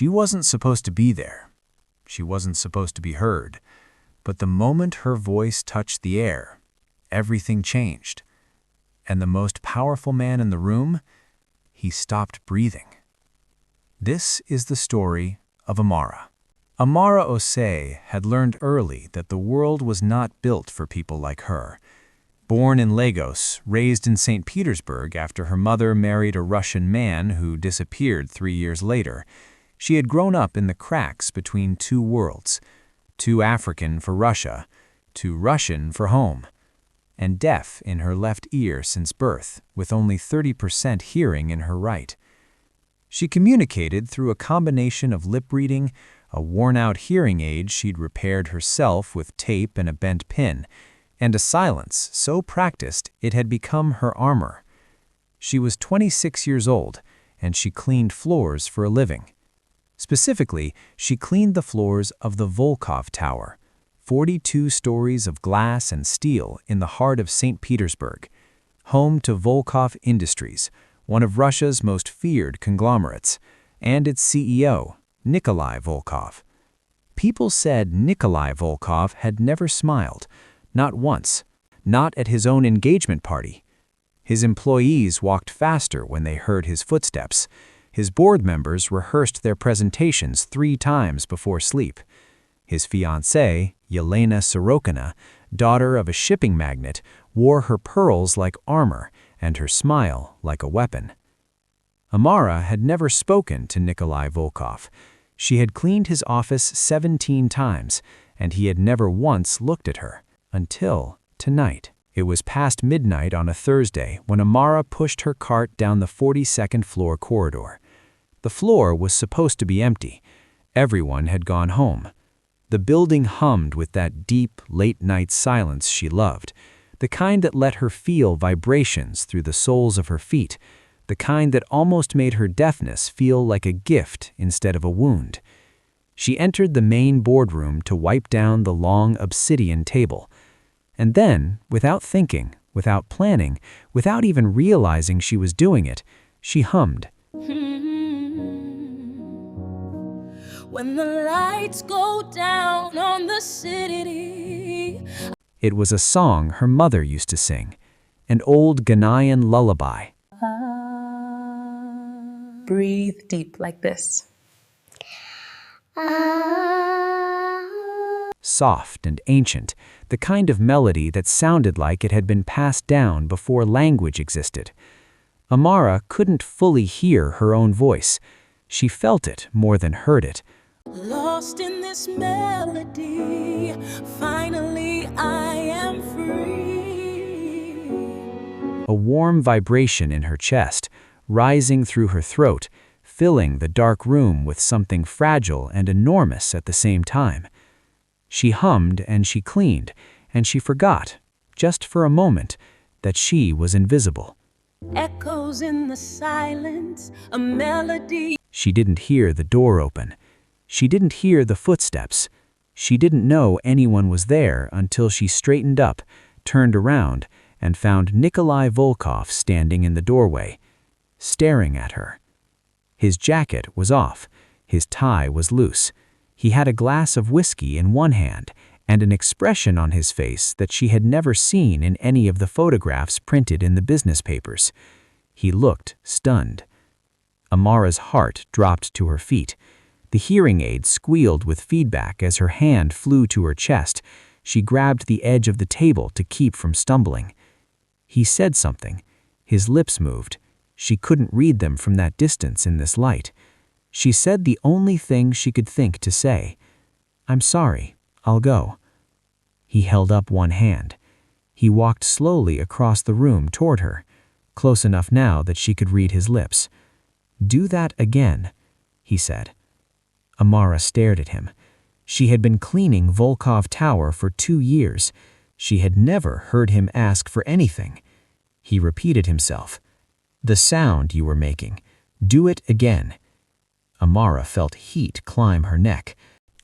She wasn't supposed to be there. She wasn't supposed to be heard. But the moment her voice touched the air, everything changed. And the most powerful man in the room, he stopped breathing. This is the story of Amara. Amara Osei had learned early that the world was not built for people like her. Born in Lagos, raised in St. Petersburg after her mother married a Russian man who disappeared 3 years later, she had grown up in the cracks between two worlds, too African for Russia, too Russian for home, and deaf in her left ear since birth, with only 30% hearing in her right. She communicated through a combination of lip reading, a worn-out hearing aid she'd repaired herself with tape and a bent pin, and a silence so practiced it had become her armor. She was 26 years old, and she cleaned floors for a living. Specifically, she cleaned the floors of the Volkov Tower, 42 stories of glass and steel in the heart of St. Petersburg, home to Volkov Industries, one of Russia's most feared conglomerates, and its CEO, Nikolai Volkov. People said Nikolai Volkov had never smiled, not once, not at his own engagement party. His employees walked faster when they heard his footsteps. His board members rehearsed their presentations 3 times before sleep. His fiancée, Yelena Sorokina, daughter of a shipping magnate, wore her pearls like armor and her smile like a weapon. Amara had never spoken to Nikolai Volkov. She had cleaned his office 17 times, and he had never once looked at her, until tonight. It was past midnight on a Thursday when Amara pushed her cart down the 42nd floor corridor. The floor was supposed to be empty. Everyone had gone home. The building hummed with that deep, late-night silence she loved, the kind that let her feel vibrations through the soles of her feet, the kind that almost made her deafness feel like a gift instead of a wound. She entered the main boardroom to wipe down the long obsidian table. And then, without thinking, without planning, without even realizing she was doing it, she hummed. When the lights go down on the city. It was a song her mother used to sing, an old Ghanaian lullaby. Breathe deep like this. Soft and ancient, the kind of melody that sounded like it had been passed down before language existed. Amara couldn't fully hear her own voice. She felt it more than heard it. Lost in this melody, finally I am free. A warm vibration in her chest, rising through her throat, filling the dark room with something fragile and enormous at the same time. She hummed and she cleaned, and she forgot, just for a moment, that she was invisible. Echoes in the silence, a melody. She didn't hear the door open. She didn't hear the footsteps. She didn't know anyone was there until she straightened up, turned around, and found Nikolai Volkov standing in the doorway, staring at her. His jacket was off. His tie was loose. He had a glass of whiskey in one hand and an expression on his face that she had never seen in any of the photographs printed in the business papers. He looked stunned. Amara's heart dropped to her feet. The hearing aid squealed with feedback as her hand flew to her chest. She grabbed the edge of the table to keep from stumbling. He said something. His lips moved. She couldn't read them from that distance in this light. She said the only thing she could think to say. "I'm sorry, I'll go." He held up one hand. He walked slowly across the room toward her, close enough now that she could read his lips. "Do that again," he said. Amara stared at him. She had been cleaning Volkov Tower for 2 years. She had never heard him ask for anything. He repeated himself. "The sound you were making. Do it again." Amara felt heat climb her neck.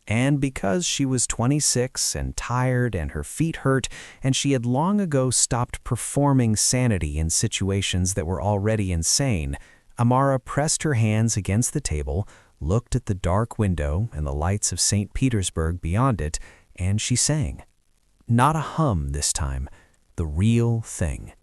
And because she was 26 and tired and her feet hurt, and she had long ago stopped performing sanity in situations that were already insane, Amara pressed her hands against the table, looked at the dark window and the lights of St. Petersburg beyond it, and she sang. Not a hum this time, the real thing.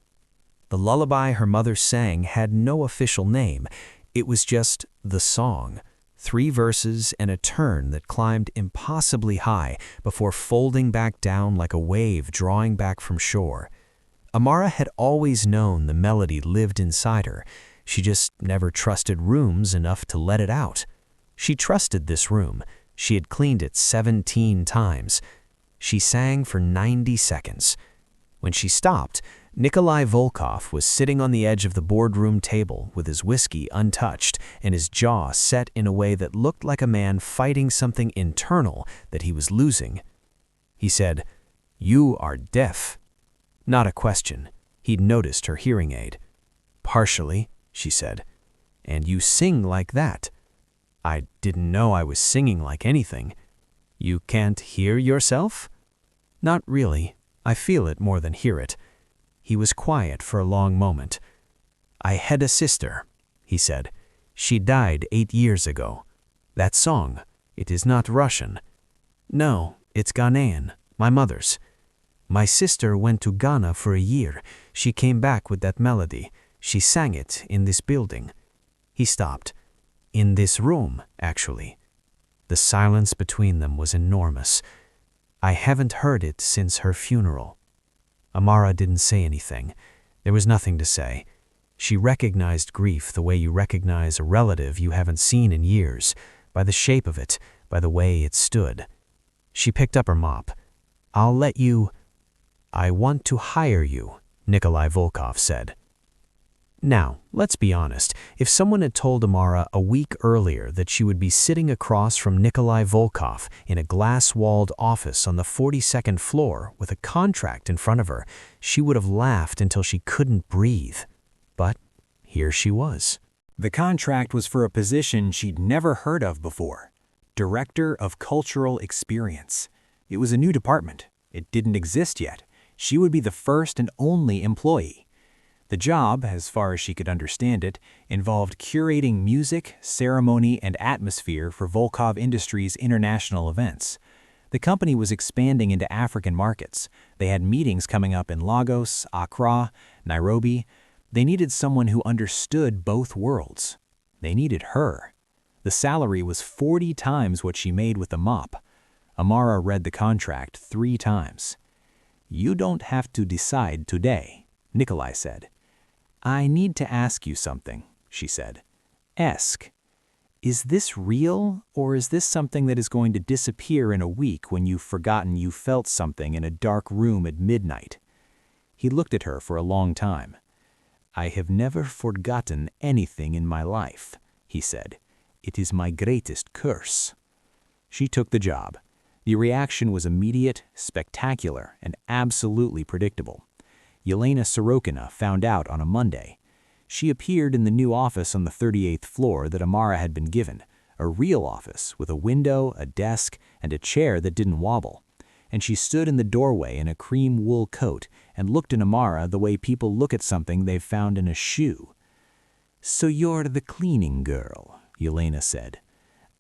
The lullaby her mother sang had no official name. It was just the song, 3 verses and a turn that climbed impossibly high before folding back down like a wave drawing back from shore. Amara had always known the melody lived inside her. She just never trusted rooms enough to let it out. She trusted this room. She had cleaned it 17 times. She sang for 90 seconds. When she stopped, Nikolai Volkov was sitting on the edge of the boardroom table with his whiskey untouched and his jaw set in a way that looked like a man fighting something internal that he was losing. He said, "You are deaf." Not a question. He'd noticed her hearing aid. "Partially," she said. "And you sing like that." "I didn't know I was singing like anything." "You can't hear yourself?" "Not really. I feel it more than hear it." He was quiet for a long moment. "I had a sister," he said. "She died 8 years ago. That song, it is not Russian." "No, it's Ghanaian, my mother's." "My sister went to Ghana for a year. She came back with that melody. She sang it in this building." He stopped. "In this room, actually." The silence between them was enormous. "I haven't heard it since her funeral." Amara didn't say anything. There was nothing to say. She recognized grief the way you recognize a relative you haven't seen in years, by the shape of it, by the way it stood. She picked up her mop. "I'll let you—" "I want to hire you," Nikolai Volkov said. Now, let's be honest. If someone had told Amara a week earlier that she would be sitting across from Nikolai Volkov in a glass-walled office on the 42nd floor with a contract in front of her, she would have laughed until she couldn't breathe. But here she was. The contract was for a position she'd never heard of before. Director of Cultural Experience. It was a new department. It didn't exist yet. She would be the first and only employee. The job, as far as she could understand it, involved curating music, ceremony, and atmosphere for Volkov Industries' international events. The company was expanding into African markets. They had meetings coming up in Lagos, Accra, Nairobi. They needed someone who understood both worlds. They needed her. The salary was 40 times what she made with the mop. Amara read the contract 3 times. "You don't have to decide today," Nikolai said. "I need to ask you something," she said. "Ask. Is this real, or is this something that is going to disappear in a week when you've forgotten you felt something in a dark room at midnight?" He looked at her for a long time. "I have never forgotten anything in my life," he said. "It is my greatest curse." She took the job. The reaction was immediate, spectacular, and absolutely predictable. Yelena Sorokina found out on a Monday. She appeared in the new office on the 38th floor that Amara had been given, a real office with a window, a desk, and a chair that didn't wobble. And she stood in the doorway in a cream wool coat and looked at Amara the way people look at something they've found in a shoe. "So you're the cleaning girl," Yelena said.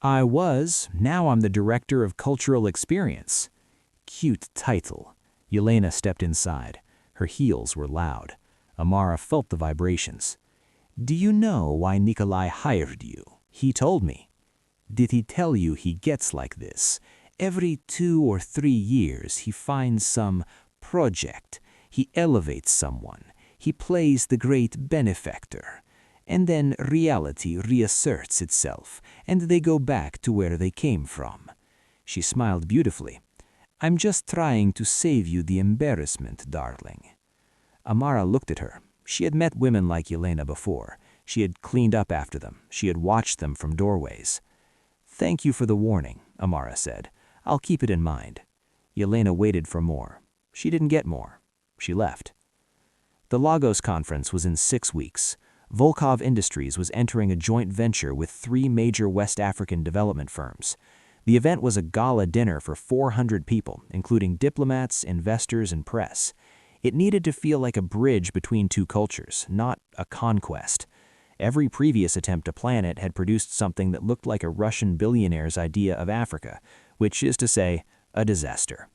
"I was. Now I'm the Director of Cultural Experience." Cute title. Yelena stepped inside. Her heels were loud. Amara felt the vibrations. "Do you know why Nikolai hired you? He told me." "Did he tell you he gets like this? Every 2 or 3 years he finds some project. He elevates someone. He plays the great benefactor. And then reality reasserts itself, and they go back to where they came from." She smiled beautifully. "I'm just trying to save you the embarrassment, darling." Amara looked at her. She had met women like Yelena before. She had cleaned up after them. She had watched them from doorways. "Thank you for the warning," Amara said. "I'll keep it in mind." Yelena waited for more. She didn't get more. She left. The Lagos conference was in 6 weeks. Volkov Industries was entering a joint venture with 3 major West African development firms. The event was a gala dinner for 400 people, including diplomats, investors, and press. It needed to feel like a bridge between 2 cultures, not a conquest. Every previous attempt to plan it had produced something that looked like a Russian billionaire's idea of Africa, which is to say, a disaster.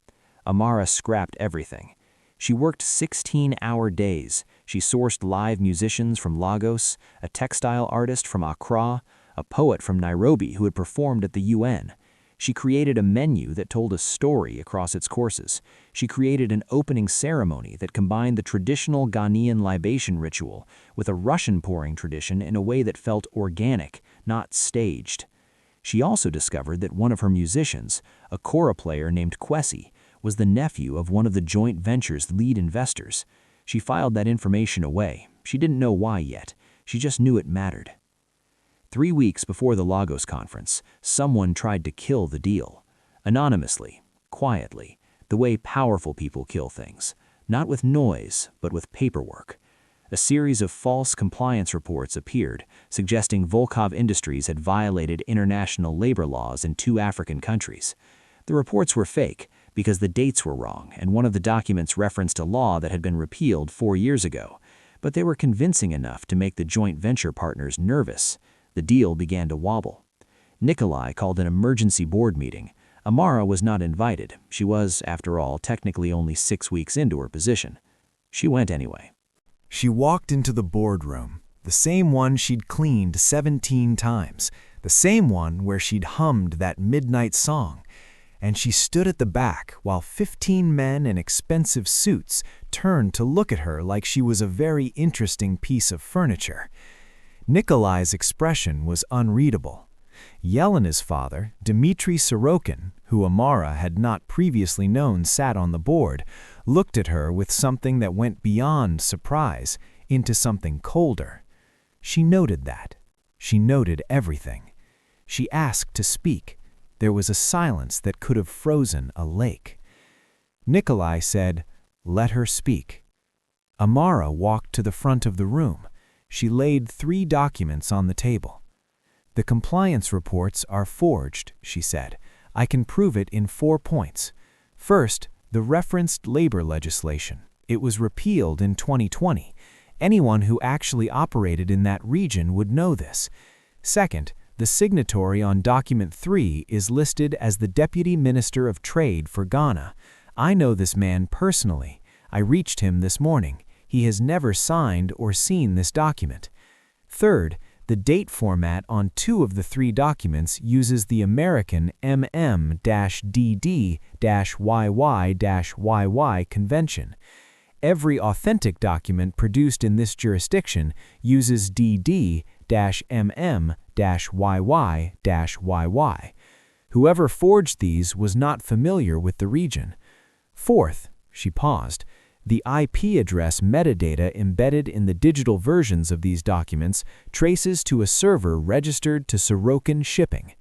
Amara scrapped everything. She worked 16-hour days. She sourced live musicians from Lagos, a textile artist from Accra, a poet from Nairobi who had performed at the UN. She created a menu that told a story across its courses. She created an opening ceremony that combined the traditional Ghanaian libation ritual with a Russian pouring tradition in a way that felt organic, not staged. She also discovered that one of her musicians, a kora player named Kwesi, was the nephew of one of the joint venture's lead investors. She filed that information away. She didn't know why yet. She just knew it mattered. 3 weeks before the Lagos conference, someone tried to kill the deal. Anonymously, quietly, the way powerful people kill things. Not with noise, but with paperwork. A series of false compliance reports appeared, suggesting Volkov Industries had violated international labor laws in 2 African countries. The reports were fake because the dates were wrong, and one of the documents referenced a law that had been repealed 4 years ago. But they were convincing enough to make the joint venture partners nervous. The deal began to wobble. Nikolai called an emergency board meeting. Amara was not invited. She was, after all, technically only 6 weeks into her position. She went anyway. She walked into the boardroom, the same one she'd cleaned 17 times, the same one where she'd hummed that midnight song, and she stood at the back while 15 men in expensive suits turned to look at her like she was a very interesting piece of furniture. Nikolai's expression was unreadable. Yelena's father, Dmitry Sorokin, who Amara had not previously known sat on the board, looked at her with something that went beyond surprise into something colder. She noted that. She noted everything. She asked to speak. There was a silence that could have frozen a lake. Nikolai said, "Let her speak." Amara walked to the front of the room. She laid 3 documents on the table. "The compliance reports are forged," she said. "I can prove it in 4 points. First, the referenced labor legislation. It was repealed in 2020. Anyone who actually operated in that region would know this. Second, the signatory on document 3 is listed as the Deputy Minister of Trade for Ghana. I know this man personally. I reached him this morning. He has never signed or seen this document. Third, the date format on 2 of the 3 documents uses the American MM-DD-YY-YY convention. Every authentic document produced in this jurisdiction uses DD-MM-YY-YY. Whoever forged these was not familiar with the region. Fourth, she paused, the IP address metadata embedded in the digital versions of these documents traces to a server registered to Sorokin Shipping.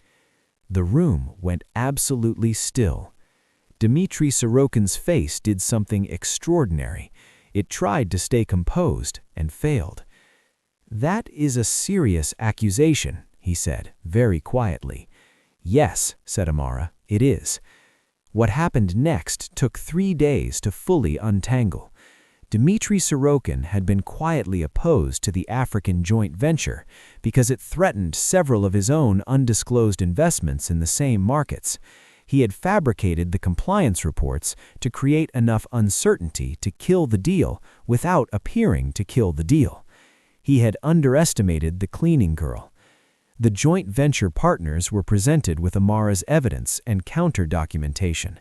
The room went absolutely still. Dmitry Sorokin's face did something extraordinary. It tried to stay composed and failed. "That is a serious accusation," he said, very quietly. "Yes," said Amara, "it is." What happened next took 3 days to fully untangle. Dmitry Sorokin had been quietly opposed to the African joint venture because it threatened several of his own undisclosed investments in the same markets. He had fabricated the compliance reports to create enough uncertainty to kill the deal without appearing to kill the deal. He had underestimated the cleaning girl. The joint venture partners were presented with Amara's evidence and counter-documentation.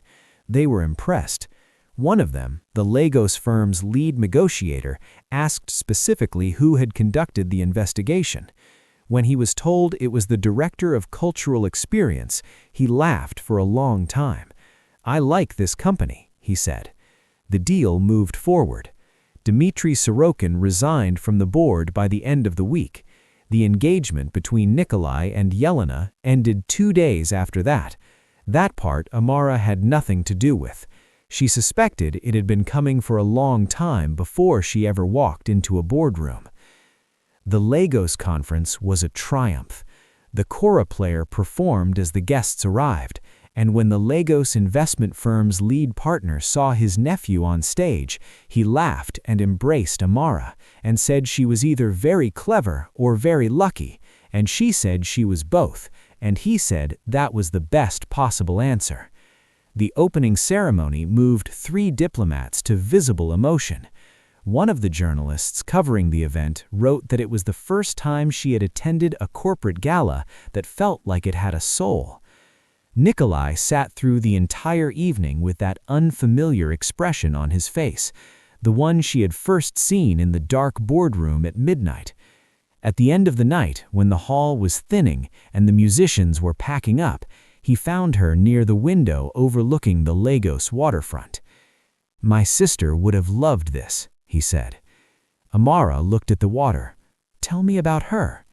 They were impressed. One of them, the Lagos firm's lead negotiator, asked specifically who had conducted the investigation. When he was told it was the director of cultural experience, he laughed for a long time. "I like this company," he said. The deal moved forward. Dmitry Sorokin resigned from the board by the end of the week. The engagement between Nikolai and Yelena ended 2 days after that. That part Amara had nothing to do with. She suspected it had been coming for a long time before she ever walked into a boardroom. The Lagos conference was a triumph. The kora player performed as the guests arrived, And when the Lagos investment firm's lead partner saw his nephew on stage, he laughed and embraced Amara and said she was either very clever or very lucky, and she said she was both, and he said that was the best possible answer. The opening ceremony moved 3 diplomats to visible emotion. One of the journalists covering the event wrote that it was the first time she had attended a corporate gala that felt like it had a soul. Nikolai sat through the entire evening with that unfamiliar expression on his face, the one she had first seen in the dark boardroom at midnight. At the end of the night, when the hall was thinning and the musicians were packing up, he found her near the window overlooking the Lagos waterfront. "My sister would have loved this," he said. Amara looked at the water. "Tell me about her."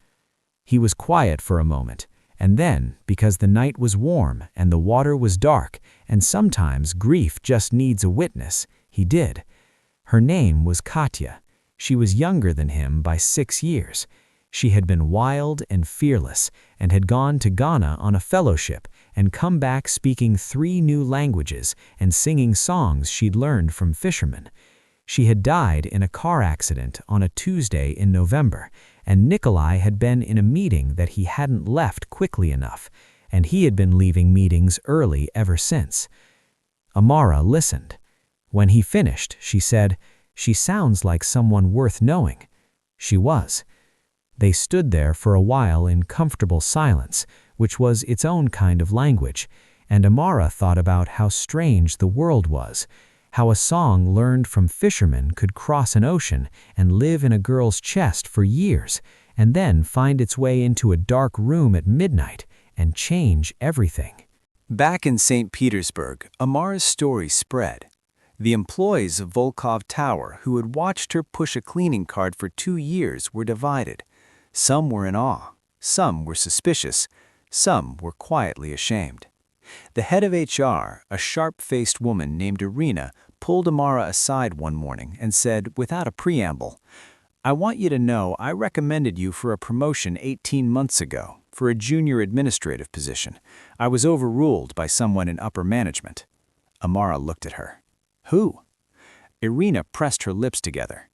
He was quiet for a moment, and then, because the night was warm and the water was dark, and sometimes grief just needs a witness, he did. Her name was Katya. She was younger than him by 6 years. She had been wild and fearless and had gone to Ghana on a fellowship and come back speaking 3 new languages and singing songs she'd learned from fishermen. She had died in a car accident on a Tuesday in November, and Nikolai had been in a meeting that he hadn't left quickly enough, and he had been leaving meetings early ever since. Amara listened. When he finished, she said, "She sounds like someone worth knowing." She was. They stood there for a while in comfortable silence, which was its own kind of language, and Amara thought about how strange the world was, how a song learned from fishermen could cross an ocean and live in a girl's chest for years, and then find its way into a dark room at midnight and change everything. Back in St. Petersburg, Amara's story spread. The employees of Volkov Tower who had watched her push a cleaning cart for 2 years were divided. Some were in awe, some were suspicious, some were quietly ashamed. The head of HR, a sharp-faced woman named Irina, pulled Amara aside one morning and said, without a preamble, "I want you to know I recommended you for a promotion 18 months ago, for a junior administrative position. I was overruled by someone in upper management." Amara looked at her. "Who?" Irina pressed her lips together.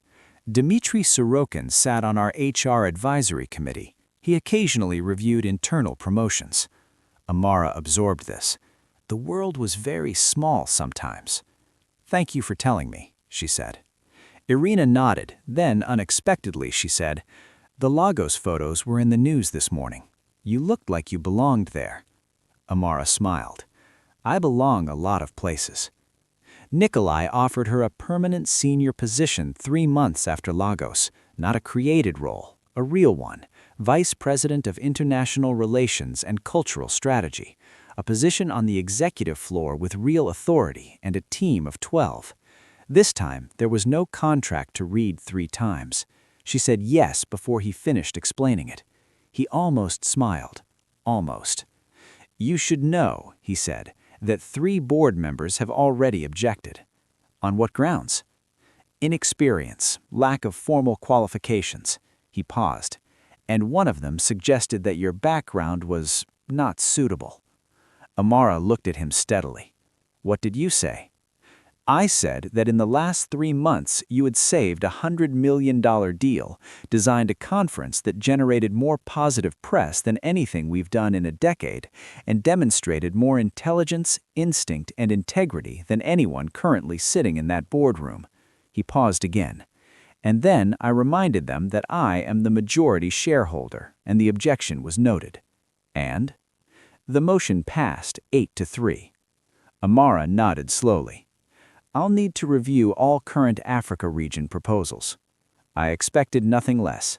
"Dmitry Sorokin sat on our HR advisory committee. He occasionally reviewed internal promotions." Amara absorbed this. The world was very small sometimes. "Thank you for telling me," she said. Irina nodded, then unexpectedly she said, "The Lagos photos were in the news this morning. You looked like you belonged there." Amara smiled. "I belong a lot of places." Nikolai offered her a permanent senior position 3 months after Lagos, not a created role, a real one, Vice President of International Relations and Cultural Strategy, a position on the executive floor with real authority and a team of 12. This time, there was no contract to read 3 times. She said yes before he finished explaining it. He almost smiled. Almost. "You should know," he said, "that 3 board members have already objected." "On what grounds?" "Inexperience, lack of formal qualifications." He paused. "And one of them suggested that your background was not suitable." Amara looked at him steadily. "What did you say?" "I said that in the last 3 months you had saved a $100 million deal, designed a conference that generated more positive press than anything we've done in a decade, and demonstrated more intelligence, instinct, and integrity than anyone currently sitting in that boardroom." He paused again. "And then I reminded them that I am the majority shareholder, and the objection was noted." "And?" "The motion passed 8-3. Amara nodded slowly. "I'll need to review all current Africa region proposals." I expected nothing less.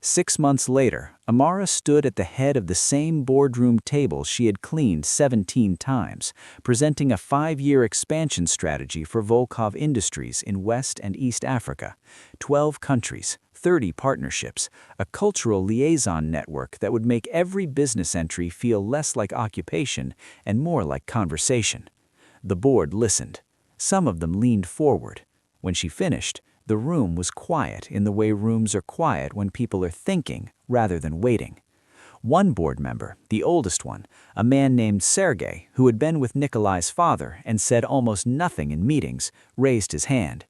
6 months later, Amara stood at the head of the same boardroom table she had cleaned 17 times, presenting a 5-year expansion strategy for Volkov Industries in West and East Africa, 12 countries, 30 partnerships, a cultural liaison network that would make every business entry feel less like occupation and more like conversation. The board listened. Some of them leaned forward. When she finished, the room was quiet in the way rooms are quiet when people are thinking rather than waiting. One board member, the oldest one, a man named Sergei, who had been with Nikolai's father and said almost nothing in meetings, raised his hand.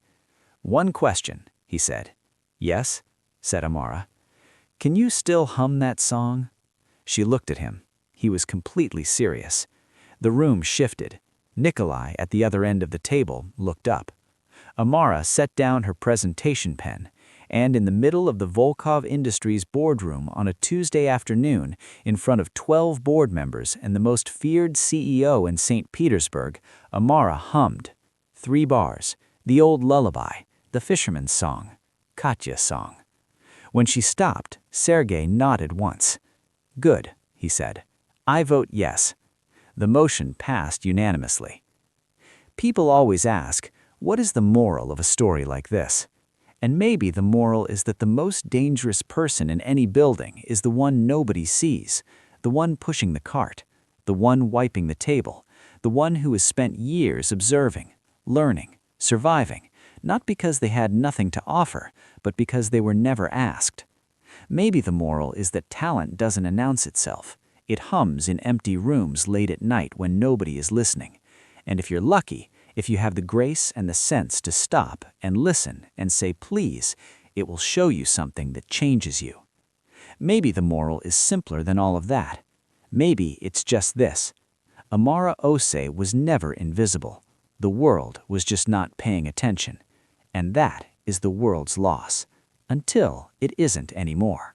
"One question," he said. "Yes," said Amara. "Can you still hum that song?" She looked at him. He was completely serious. The room shifted. Nikolai, at the other end of the table, looked up. Amara set down her presentation pen, and in the middle of the Volkov Industries boardroom on a Tuesday afternoon, in front of 12 board members and the most feared CEO in St. Petersburg, Amara hummed 3 bars, the old lullaby, the fisherman's song, Katya's song. When she stopped, Sergei nodded once. "Good," he said. "I vote yes." The motion passed unanimously. People always ask, what is the moral of a story like this? And maybe the moral is that the most dangerous person in any building is the one nobody sees, the one pushing the cart, the one wiping the table, the one who has spent years observing, learning, surviving, not because they had nothing to offer, but because they were never asked. Maybe the moral is that talent doesn't announce itself. It hums in empty rooms late at night when nobody is listening. And if you're lucky, if you have the grace and the sense to stop and listen and say please, it will show you something that changes you. Maybe the moral is simpler than all of that. Maybe it's just this. Amara Ose was never invisible. The world was just not paying attention. And that is the world's loss. Until it isn't anymore.